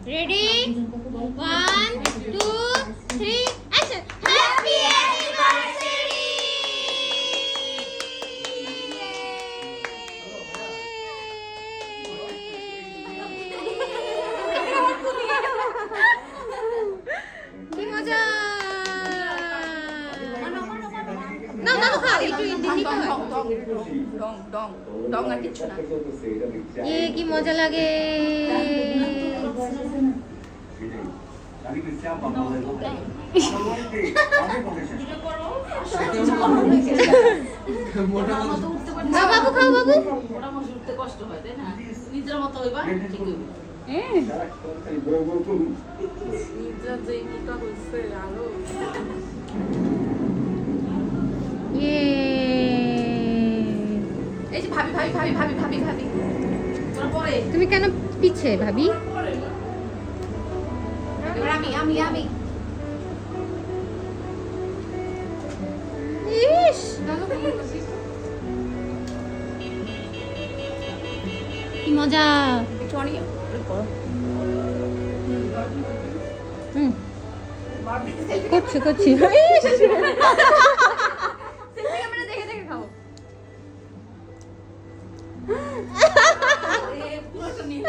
ready 1 2 3 action happy anniversary কি মজা না না খা একটু নিতে হয় ডং আর কিছু না কি মজা লাগে বাবু খাও বাবু মোটামুটি উঠতে কষ্ট হয় তাই না নিজের মতো হইবা ঠিক হইবে নিজের যে কিটা হইছে আলো এই যে ভাবি ভাবি ভাবি ভাবি ভাবি ভাবি তোরা পরে তুমি কেন পিছে ভাবি এবার আমি ইস কি মজা করছি করছি দেখে দেখে খাও পুরোটা নিয়ে